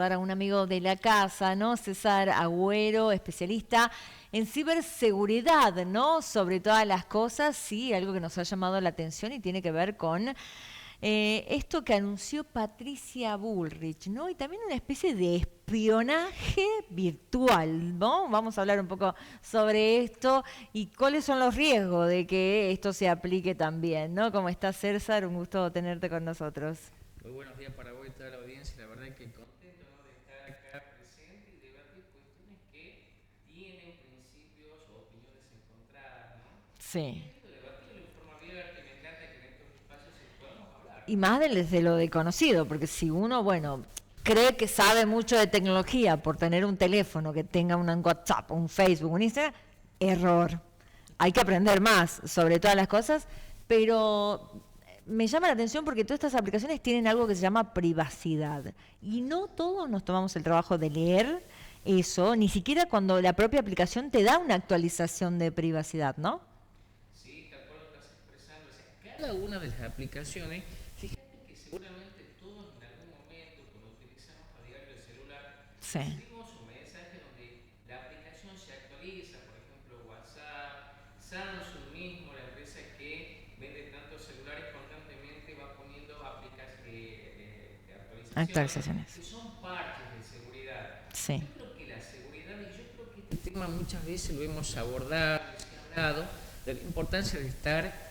A un amigo de la casa, ¿no? César Agüero, especialista en ciberseguridad, ¿no? Sobre todas las cosas, sí, algo que nos ha llamado la atención y tiene que ver con esto que anunció Patricia Bullrich, ¿no? Y también una especie de espionaje virtual, ¿no? Vamos a hablar un poco sobre esto y cuáles son los riesgos de que esto se aplique también, ¿no? ¿Cómo estás, César? Un gusto tenerte con nosotros. Muy buenos días para vos y toda la audiencia. La verdad que contento, ¿no?, de estar acá presente y debatir cuestiones que tienen principios o opiniones encontradas, ¿no? Y Sí. es lindo debatirlo en forma abierta y me encanta que en estos espacios podamos hablar, Y ¿no? más desde lo desconocido, porque si uno, bueno, cree que sabe mucho de tecnología por tener un teléfono que tenga un WhatsApp, un Facebook, un Instagram, error. Hay que aprender más sobre todas las cosas, pero me llama la atención porque todas estas aplicaciones tienen algo que se llama privacidad. Y no todos nos tomamos el trabajo de leer eso, ni siquiera cuando la propia aplicación te da una actualización de privacidad, ¿no? Sí, tal cual lo estás expresando. O sea, cada una de las aplicaciones, fíjate que seguramente todos en algún momento, cuando utilizamos a diario el celular, Sí. recibimos un mensaje donde la aplicación se actualiza, por ejemplo, WhatsApp, Samsung mismo, la empresa que vende tantos celulares constantemente, va poniendo aplicaciones de actualizaciones Actualizaciones. que son parches de seguridad. Sí. Yo creo que la seguridad, y yo creo que este tema muchas veces lo hemos abordado, hablado de la importancia de estar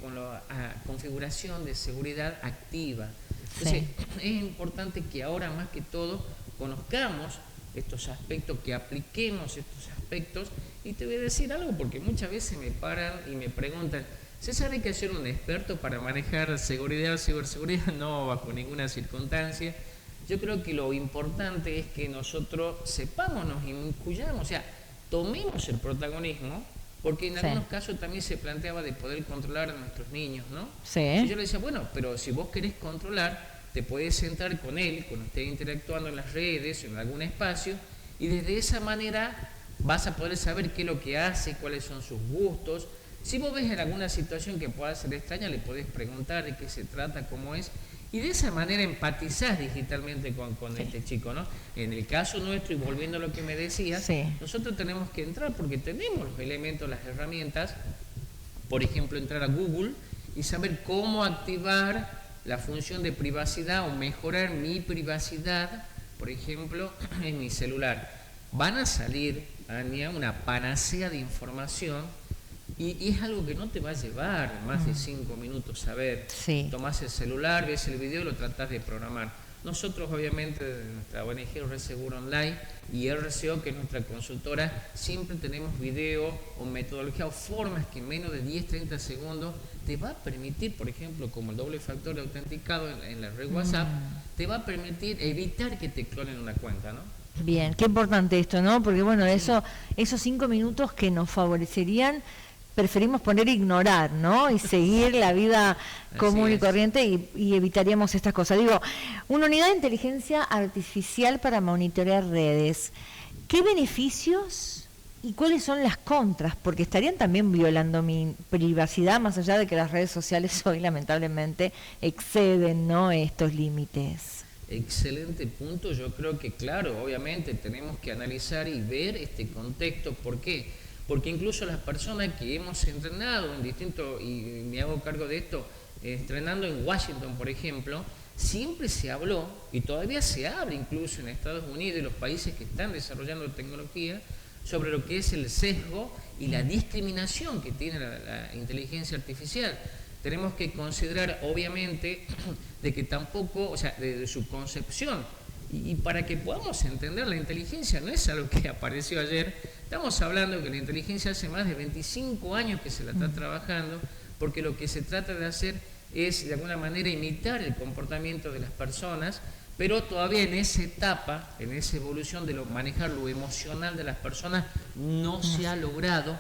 con la configuración de seguridad activa. Entonces, Sí. es importante que ahora más que todo conozcamos estos aspectos, que apliquemos estos aspectos. Y te voy a decir algo, porque muchas veces me paran y me preguntan: ¿César, hay que ser un experto para manejar seguridad o ciberseguridad? No, bajo ninguna circunstancia. Yo creo que lo importante es que nosotros sepamos, nos incluyamos, o sea, tomemos el protagonismo, porque en Sí. algunos casos también se planteaba de poder controlar a nuestros niños, ¿no? Sí. Y yo le decía, bueno, pero si vos querés controlar, te podés sentar con él cuando esté interactuando en las redes o en algún espacio, y desde esa manera vas a poder saber qué es lo que hace, cuáles son sus gustos. Si vos ves en alguna situación que pueda ser extraña, le podés preguntar de qué se trata, cómo es, y de esa manera empatizás digitalmente con Sí. este chico, ¿no? En el caso nuestro, y volviendo a lo que me decías, Sí. nosotros tenemos que entrar porque tenemos los elementos, las herramientas, por ejemplo, entrar a Google y saber cómo activar la función de privacidad o mejorar mi privacidad, por ejemplo, en mi celular. Van a salir, Ania, una panacea de información. Y es algo que no te va a llevar más de 5 minutos saber. Sí. Tomás el celular, ves el video y lo tratás de programar. Nosotros, obviamente, de nuestra ONG Reseguro Online y RCO, que es nuestra consultora, siempre tenemos video o metodología o formas que en menos de 10-30 segundos te va a permitir, por ejemplo, como el doble factor de autenticado en la red WhatsApp, te va a permitir evitar que te clonen una cuenta, ¿no? Bien, qué importante esto, ¿no? Porque bueno, eso, esos 5 minutos que nos favorecerían, preferimos poner ignorar, ¿no? Y seguir la vida común y es. corriente y evitaríamos estas cosas. Digo, una unidad de inteligencia artificial para monitorear redes. ¿Qué beneficios y cuáles son las contras? Porque estarían también violando mi privacidad, más allá de que las redes sociales hoy lamentablemente exceden, ¿no?, estos límites. Excelente punto. Yo creo que, claro, obviamente tenemos que analizar y ver este contexto. ¿Por qué? Porque incluso las personas que hemos entrenado en distintos, y me hago cargo de esto, entrenando en Washington, por ejemplo, siempre se habló, y todavía se habla incluso en Estados Unidos y los países que están desarrollando tecnología, sobre lo que es el sesgo y la discriminación que tiene la inteligencia artificial. Tenemos que considerar, obviamente, de que tampoco, o sea, de su concepción, y para que podamos entender, la inteligencia no es algo que apareció ayer. Estamos hablando que la inteligencia hace más de 25 años que se la está trabajando, porque lo que se trata de hacer es, de alguna manera, imitar el comportamiento de las personas, pero todavía en esa etapa, en esa evolución de manejar lo emocional de las personas, no se ha logrado,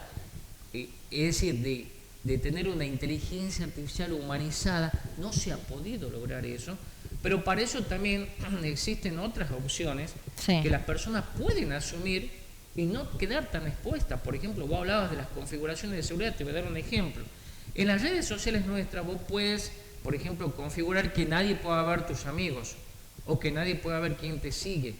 es decir, de tener una inteligencia artificial humanizada, no se ha podido lograr eso, pero para eso también existen otras opciones, Sí. que las personas pueden asumir y no quedar tan expuestas. Por ejemplo, vos hablabas de las configuraciones de seguridad, te voy a dar un ejemplo. En las redes sociales nuestras vos puedes, por ejemplo, configurar que nadie pueda ver tus amigos, o que nadie pueda ver quién te sigue,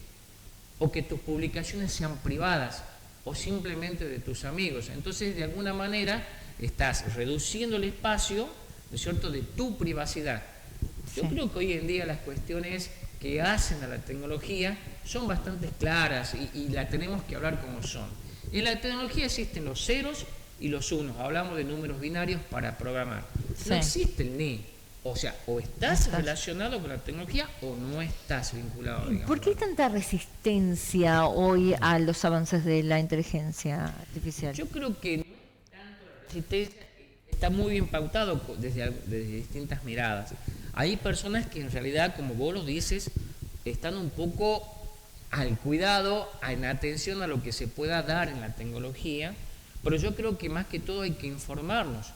o que tus publicaciones sean privadas, o simplemente de tus amigos. Entonces, de alguna manera, estás reduciendo el espacio, ¿no es cierto?, de tu privacidad. Yo creo que hoy en día las cuestiones que hacen a la tecnología son bastante claras y la tenemos que hablar como son. En la tecnología existen los ceros y los unos, hablamos de números binarios para programar. No existe el ni. O sea, o estás relacionado con la tecnología o no estás vinculado, digamos. ¿Por qué hay tanta resistencia hoy a los avances de la inteligencia artificial? Yo creo que no es tanto la resistencia, está muy bien pautado desde distintas miradas. Hay personas que en realidad, como vos lo dices, están un poco al cuidado, en atención a lo que se pueda dar en la tecnología, pero yo creo que más que todo hay que informarnos.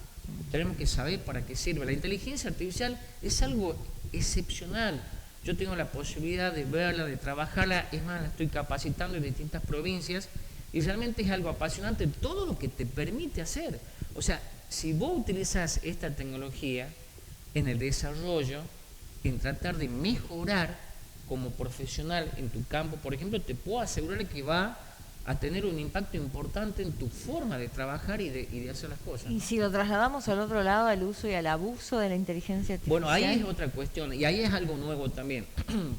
Tenemos que saber para qué sirve. La inteligencia artificial es algo excepcional. Yo tengo la posibilidad de verla, de trabajarla, es más, la estoy capacitando en distintas provincias y realmente es algo apasionante todo lo que te permite hacer. O sea, si vos utilizas esta tecnología en el desarrollo, en tratar de mejorar como profesional en tu campo, por ejemplo, te puedo asegurar que va a tener un impacto importante en tu forma de trabajar y de hacer las cosas. Y si lo trasladamos al otro lado, al uso y al abuso de la inteligencia artificial. Bueno, ahí es otra cuestión, y ahí es algo nuevo también.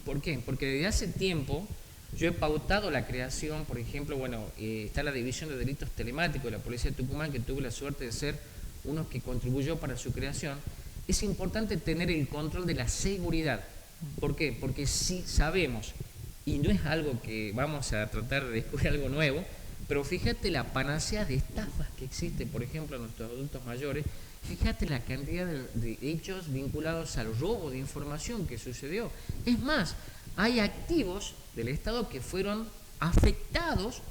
¿Por qué? Porque desde hace tiempo yo he pautado la creación, por ejemplo, está la División de Delitos Telemáticos de la Policía de Tucumán, que tuve la suerte de ser uno que contribuyó para su creación. Es importante tener el control de la seguridad. ¿Por qué? Porque si sabemos, y no es algo que vamos a tratar de descubrir algo nuevo, pero fíjate la panacea de estafas que existe, por ejemplo, en nuestros adultos mayores, fíjate la cantidad de hechos vinculados al robo de información que sucedió. Es más, hay activos del Estado que fueron afectados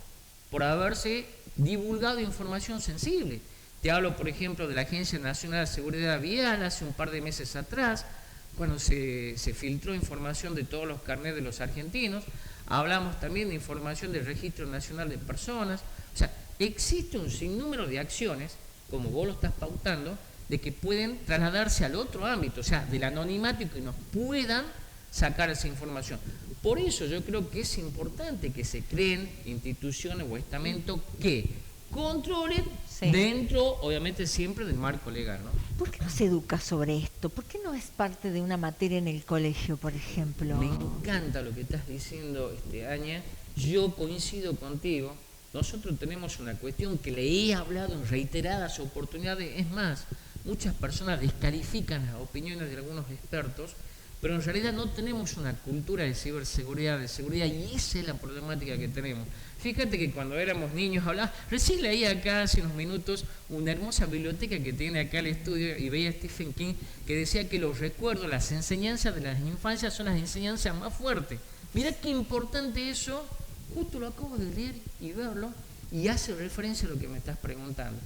por haberse divulgado información sensible. Te hablo, por ejemplo, de la Agencia Nacional de Seguridad Vial hace un par de meses atrás, cuando se filtró información de todos los carnets de los argentinos. Hablamos también de información del Registro Nacional de Personas. O sea, existe un sinnúmero de acciones, como vos lo estás pautando, de que pueden trasladarse al otro ámbito, o sea, del anonimato, y que nos puedan sacar esa información. Por eso yo creo que es importante que se creen instituciones o estamentos que controlen dentro, obviamente, siempre del marco legal, ¿no? ¿Por qué no se educa sobre esto? ¿Por qué no es parte de una materia en el colegio, por ejemplo? Me encanta lo que estás diciendo, Aña. Yo coincido contigo. Nosotros tenemos una cuestión que le he hablado en reiteradas oportunidades. Es más, muchas personas descalifican las opiniones de algunos expertos, pero en realidad no tenemos una cultura de ciberseguridad, de seguridad, y esa es la problemática que tenemos. Fíjate que cuando éramos niños recién leí acá hace unos minutos una hermosa biblioteca que tiene acá el estudio y veía a Stephen King que decía que los recuerdos, las enseñanzas de las infancias son las enseñanzas más fuertes. Mirá qué importante eso, justo lo acabo de leer y verlo, y hace referencia a lo que me estás preguntando.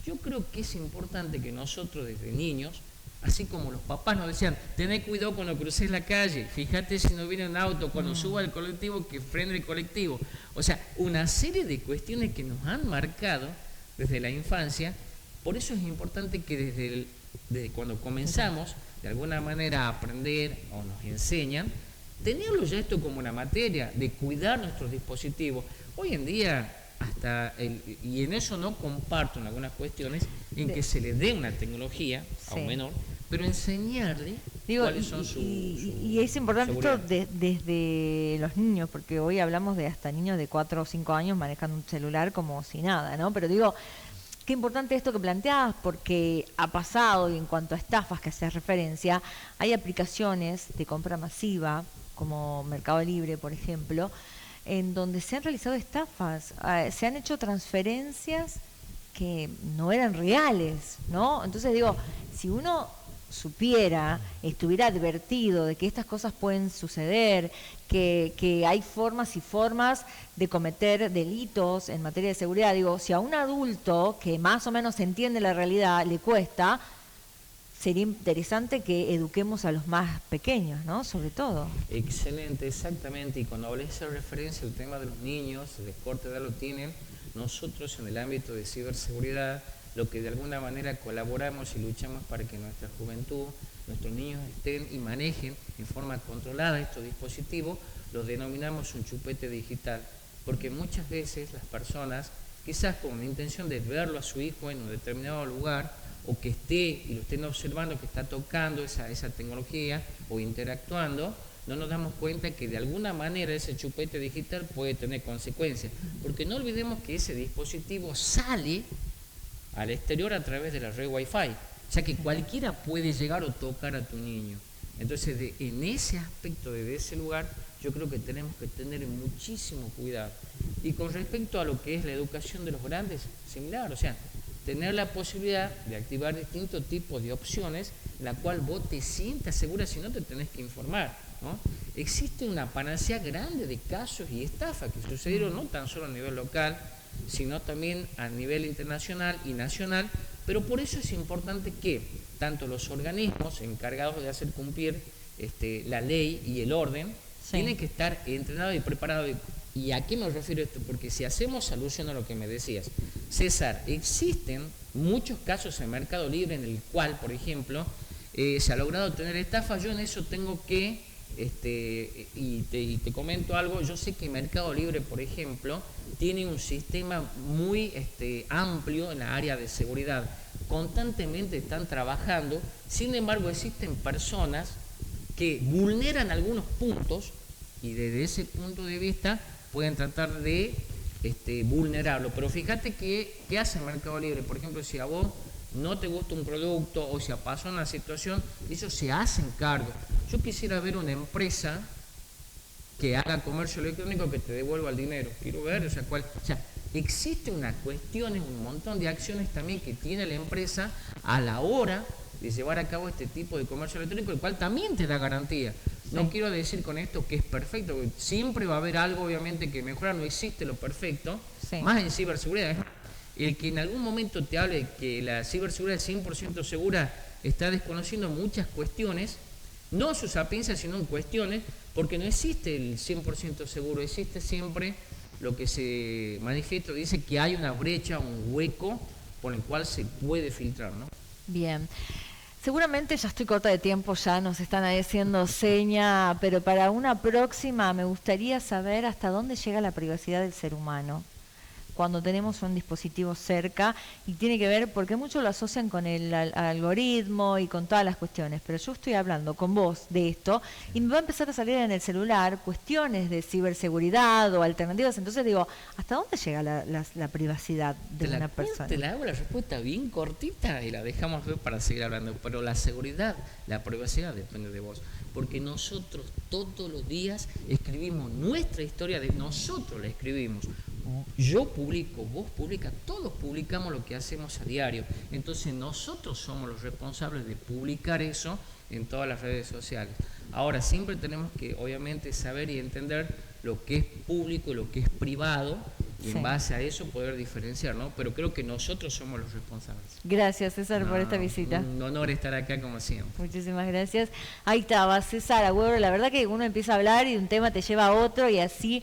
Yo creo que es importante que nosotros desde niños, así como los papás nos decían, tené cuidado cuando cruces la calle, fíjate si no viene un auto, cuando suba el colectivo, que frene el colectivo. O sea, una serie de cuestiones que nos han marcado desde la infancia. Por eso es importante que desde cuando comenzamos, de alguna manera, a aprender o nos enseñan, tenerlo ya esto como una materia, de cuidar nuestros dispositivos. Hoy en día, y en eso no comparto en algunas cuestiones, en que se le dé una tecnología a un menor, pero enseñarle cuáles son sus y es importante esto desde los niños, porque hoy hablamos de hasta niños de 4 o 5 años manejando un celular como si nada, ¿no? Pero digo, qué importante esto que planteabas, porque ha pasado, y en cuanto a estafas que haces referencia, hay aplicaciones de compra masiva, como Mercado Libre, por ejemplo, en donde se han realizado estafas, se han hecho transferencias que no eran reales, ¿no? Entonces digo, si uno supiera, estuviera advertido de que estas cosas pueden suceder, que hay formas y formas de cometer delitos en materia de seguridad, digo, si a un adulto que más o menos entiende la realidad le cuesta, sería interesante que eduquemos a los más pequeños, ¿no? Sobre todo. Excelente, exactamente. Y cuando hablé de esa referencia, el tema de los niños, de corta edad lo tienen, nosotros en el ámbito de ciberseguridad, lo que de alguna manera colaboramos y luchamos para que nuestra juventud nuestros niños estén y manejen en forma controlada estos dispositivos, los denominamos un chupete digital, porque muchas veces las personas, quizás con la intención de verlo a su hijo en un determinado lugar, o que esté y lo estén observando que está tocando esa tecnología o interactuando, no nos damos cuenta que de alguna manera ese chupete digital puede tener consecuencias, porque no olvidemos que ese dispositivo sale al exterior a través de la red Wi-Fi, o sea que cualquiera puede llegar o tocar a tu niño. Entonces, en ese aspecto, desde ese lugar, yo creo que tenemos que tener muchísimo cuidado. Y con respecto a lo que es la educación de los grandes, similar, o sea, tener la posibilidad de activar distintos tipos de opciones, en la cual vos te sientas segura, si no te tenés que informar, ¿no? Existe una panacea grande de casos y estafas que sucedieron no tan solo a nivel local, sino también a nivel internacional y nacional, pero por eso es importante que tanto los organismos encargados de hacer cumplir la ley y el orden, tienen que estar entrenados y preparados. ¿Y a qué me refiero esto? Porque si hacemos alusión a lo que me decías, César, existen muchos casos en Mercado Libre en el cual, por ejemplo, se ha logrado tener estafas. Yo en eso tengo que, y te comento algo, yo sé que Mercado Libre, por ejemplo, tiene un sistema muy amplio en la área de seguridad. Constantemente están trabajando, sin embargo existen personas que vulneran algunos puntos y desde ese punto de vista pueden tratar de vulnerarlo. Pero fíjate que, ¿qué hace Mercado Libre? Por ejemplo, si a vos no te gusta un producto o si pasó una situación, ellos se hacen cargo. Yo quisiera ver una empresa que haga comercio electrónico que te devuelva el dinero. Quiero ver, o sea, existe una cuestión, un montón de acciones también que tiene la empresa a la hora de llevar a cabo este tipo de comercio electrónico, el cual también te da garantía. No quiero decir con esto que es perfecto, porque siempre va a haber algo obviamente que mejorar, no existe lo perfecto, más en ciberseguridad. El que en algún momento te hable que la ciberseguridad es 100% segura está desconociendo muchas cuestiones, no en sus sapiencias, sino en cuestiones, porque no existe el 100% seguro, existe siempre lo que se manifiesta, dice que hay una brecha, un hueco por el cual se puede filtrar, ¿no? Bien. Seguramente ya estoy corta de tiempo, ya nos están haciendo seña, pero para una próxima me gustaría saber hasta dónde llega la privacidad del ser humano cuando tenemos un dispositivo cerca, y tiene que ver, porque muchos lo asocian con el algoritmo y con todas las cuestiones, pero yo estoy hablando con vos de esto y me va a empezar a salir en el celular cuestiones de ciberseguridad o alternativas, entonces digo, ¿hasta dónde llega la privacidad de una persona? Te la hago la respuesta bien cortita y la dejamos para seguir hablando, pero la seguridad, la privacidad depende de vos, porque nosotros todos los días escribimos nuestra historia, nosotros la escribimos. Yo publico, vos publicas, todos publicamos lo que hacemos a diario. Entonces nosotros somos los responsables de publicar eso en todas las redes sociales. Ahora, siempre tenemos que obviamente saber y entender lo que es público y lo que es privado, y en base a eso poder diferenciar, ¿no? Pero creo que nosotros somos los responsables. Gracias, César, por esta visita. Un honor estar acá como siempre. Muchísimas gracias. Ahí estaba César Agüero. La verdad que uno empieza a hablar y un tema te lleva a otro y así